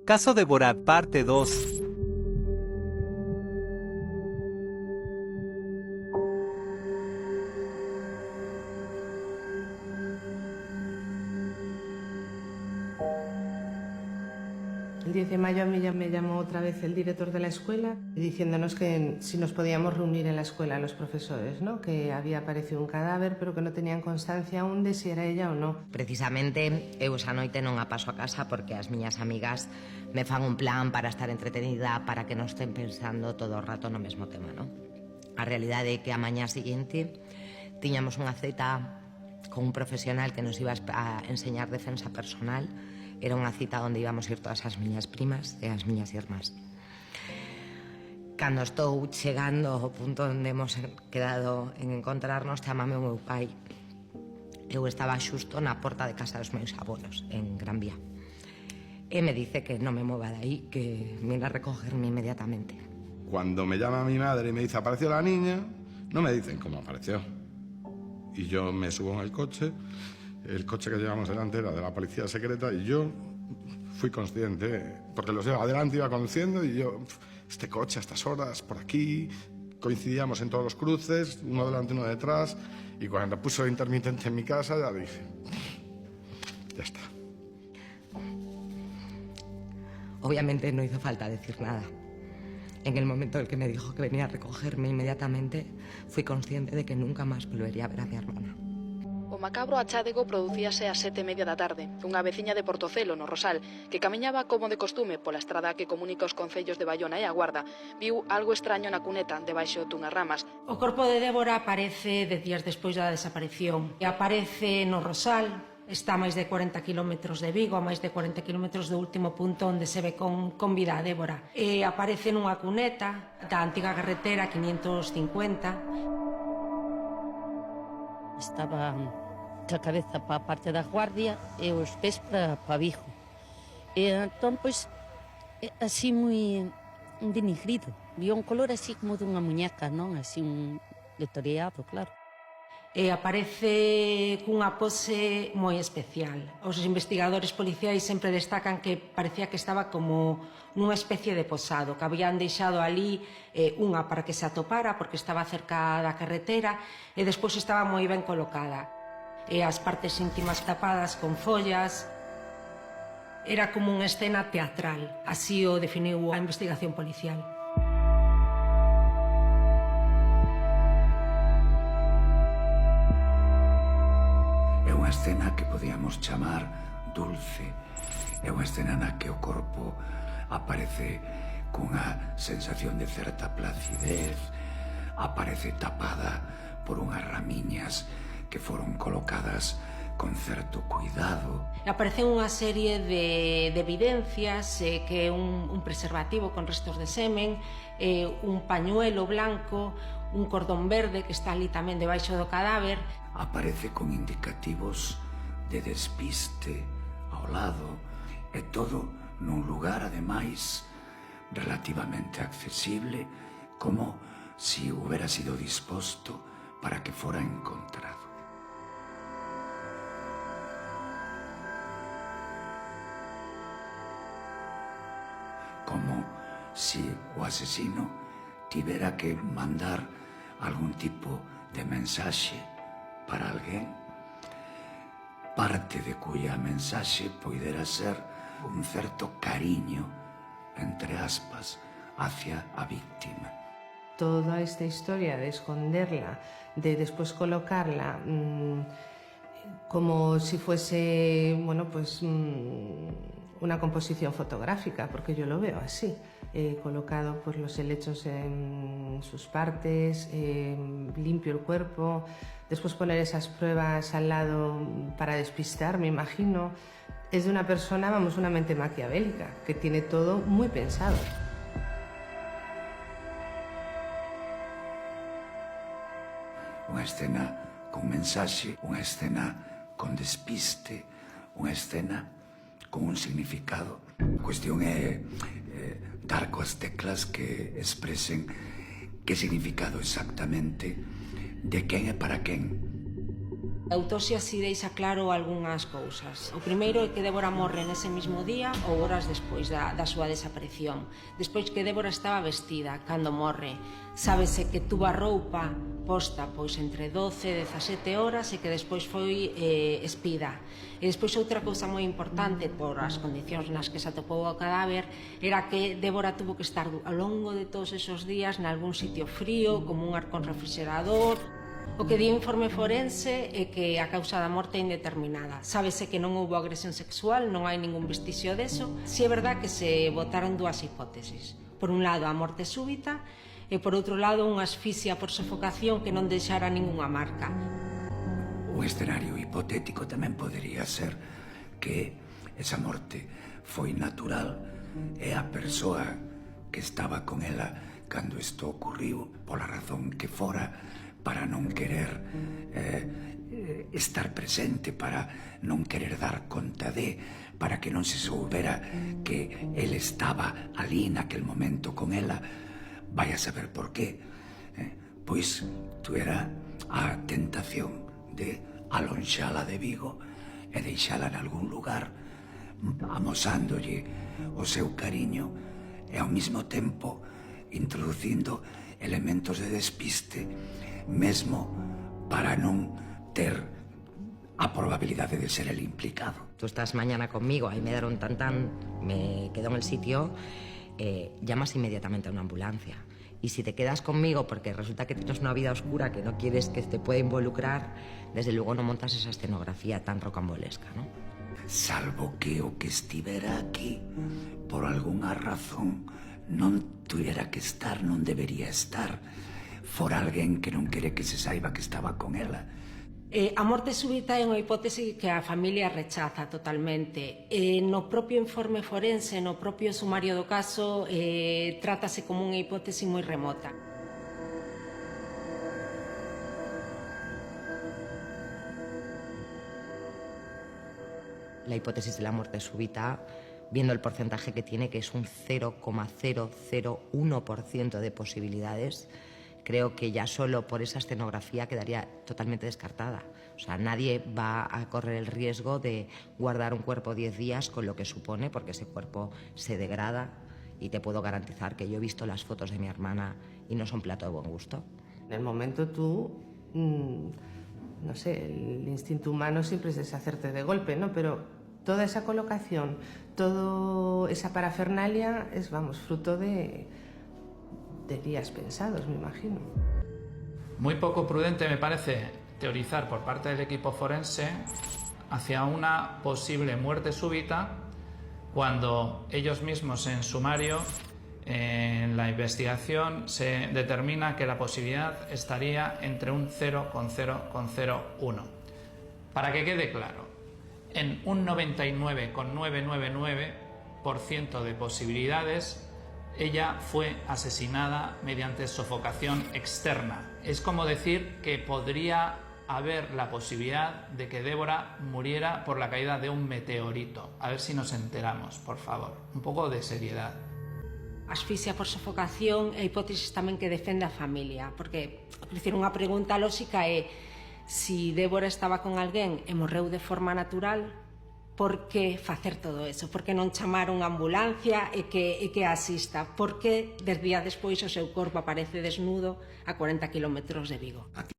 Caso de Borat, parte 2. El 10 de mayo a mí ya me llamó otra vez el director de la escuela diciéndonos que si nos podíamos reunir en la escuela los profesores, ¿no? Que había aparecido un cadáver pero que no tenían constancia aún de si era ella o no. Precisamente, eu esa noite non a paso a casa porque as miñas amigas me fan un plan para estar entretenida, para que non estén pensando todo o rato no mesmo tema, non? A realidade é que a mañá seguinte tiñamos unha cita con un profesional que nos iba a enseñar defensa personal. Era unha cita onde íbamos ir todas as miñas primas e as miñas irmás. Cando estou chegando ao punto onde hemos quedado en encontrarnos, chamame o meu pai. Eu estaba xusto na porta de casa dos meus abuelos, en Gran Vía. E me dice que non me mueva de aí, que viene a recogerme inmediatamente. Cuando me llama mi madre y me dice, apareció la niña, no me dicen cómo apareció. Y yo me subo en el coche que llevamos delante era de la policía secreta y yo fui consciente, porque los llevaba adelante, iba conduciendo y yo, este coche a estas horas, por aquí, coincidíamos en todos los cruces, uno delante, uno detrás, y cuando puso el intermitente en mi casa ya dije, ya está. Obviamente no hizo falta decir nada. En el momento en el que me dijo que venía a recogerme inmediatamente, fui consciente de que nunca más volvería a ver a mi hermana. O macabro achádego producíase ás 7:30 da tarde. Unha veciña de Portocelo, no Rosal, que camiñaba como de costume pola estrada que comunica os concellos de Baiona e A Guarda, viu algo extraño na cuneta debaixo dunhas ramas. O corpo de Débora aparece 10 días despois da desaparición. E aparece no Rosal, está a máis de 40 km de Vigo, a máis de 40 km do último punto onde se ve con vida a Débora. E aparece nunha cuneta da antiga carretera 550. Estaba ca cabeza pa parte da Guardia e os pés pa Vigo. E entón, pois, así moi denigrido. Vio un color así como dunha muñeca, non? Así un detoreado, claro. E aparece cunha pose moi especial. Os investigadores policiais sempre destacan que parecía que estaba como nunha especie de posado, que habían deixado ali unha para que se atopara porque estaba cerca da carretera e despois estaba moi ben colocada. E as partes íntimas tapadas con follas. Era como unha escena teatral, así o definiu a investigación policial. É unha escena que podíamos chamar dulce. É unha escena na que o corpo aparece cunha sensación de certa placidez, aparece tapada por unhas ramiñas que foron colocadas con certo cuidado. Aparecen unha serie de evidencias, que é un preservativo con restos de semen, un pañuelo blanco, un cordón verde que está ali tamén debaixo do cadáver. Aparece con indicativos de despiste ao lado, e todo nun lugar, ademais, relativamente accesible, como si hubiera sido disposto para que fora encontrado. Como si o asesino tivera que mandar algún tipo de mensaxe para alguén, parte de cuya mensaxe poidera ser un certo cariño, entre aspas, hacia a víctima. Toda esta historia de esconderla, de después colocarla como si fuese, bueno, pues una composición fotográfica, porque yo lo veo así, colocado pues los helechos en sus partes, limpio el cuerpo, después poner esas pruebas al lado para despistar, me imagino. Es de una persona, vamos, una mente maquiavélica, que tiene todo muy pensado. Unha escena con mensaxe, unha escena con despiste, unha escena con un significado. A cuestión é dar coas teclas que expresen que significado exactamente de quen e para quen. A autopsia si deixa claro algunhas cousas. O primeiro é que Débora morre nese mismo día ou horas despois da súa desaparición. Despois que Débora estaba vestida cando morre. Sábese que tuvo a roupa posta pois entre 12 e 17 horas e que despois foi espida. E despois outra cousa moi importante por as condicións nas que se atopou o cadáver era que Débora tuvo que estar ao longo de todos esos días nalgún sitio frío, como un arcón refrigerador. O que di o informe forense é que a causa da morte é indeterminada. Sábese que non houbo agresión sexual, non hai ningún vestigio deso. Si é verdad que se botaron dúas hipótesis. Por un lado, a morte súbita e por outro lado, unha asfixia por sofocación que non deixara ningunha marca. Un escenario hipotético tamén podería ser que esa morte foi natural e a persoa que estaba con ela cando isto ocurriu, pola razón que fora, para non querer estar presente, para non querer dar conta para que non se soubera que el estaba ali naquel momento con ela, vai a saber por qué. Pois tuera a tentación de alonxala de Vigo e deixala en algún lugar, amosándolle o seu cariño e ao mesmo tempo introducindo elementos de despiste, mesmo para non ter a probabilidade de ser el implicado. Tú estás mañana conmigo, ahí me dieron me quedo en el sitio, llamas inmediatamente a una ambulancia. Y si te quedas conmigo porque resulta que tienes una vida oscura que no quieres que te pueda involucrar, desde luego no montas esa escenografía tan rocambolesca, ¿no? Salvo que o que estivera aquí, por algunha razón, non tuviera que estar, non debería estar, fora alguén que non quere que se saiba que estaba con ela. A morte súbita é unha hipótese que a familia rechaza totalmente. No propio informe forense, no propio sumario do caso, trátase como unha hipótese moi remota. La hipótesis de la muerte súbita, viendo el porcentaje que tiene, que es un 0,001% de posibilidades, creo que ya solo por esa escenografía quedaría totalmente descartada. O sea, nadie va a correr el riesgo de guardar un cuerpo 10 días con lo que supone, porque ese cuerpo se degrada y te puedo garantizar que yo he visto las fotos de mi hermana y no son plato de buen gusto. En el momento tú, no sé, el instinto humano siempre es deshacerte de golpe, ¿no? Pero toda esa colocación, toda esa parafernalia es, vamos, fruto de días pensados, me imagino. Muy poco prudente me parece teorizar por parte del equipo forense hacia una posible muerte súbita cuando ellos mismos en sumario, en la investigación, se determina que la posibilidad estaría entre un 0,001. Para que quede claro, en un 99,999% de posibilidades, ella fue asesinada mediante sofocación externa. Es como decir que podría haber la posibilidad de que Débora muriera por la caída de un meteorito. A ver si nos enteramos, por favor. Un poco de seriedad. Asfixia por sofocación é a hipótesis tamén que defende a familia, porque, unha pregunta lóxica é si Débora estaba con alguén e morreu de forma natural, por que facer todo eso? Por que non chamar unha ambulancia e que asista? Por que 10 días despois o seu corpo aparece desnudo a 40 kilómetros de Vigo?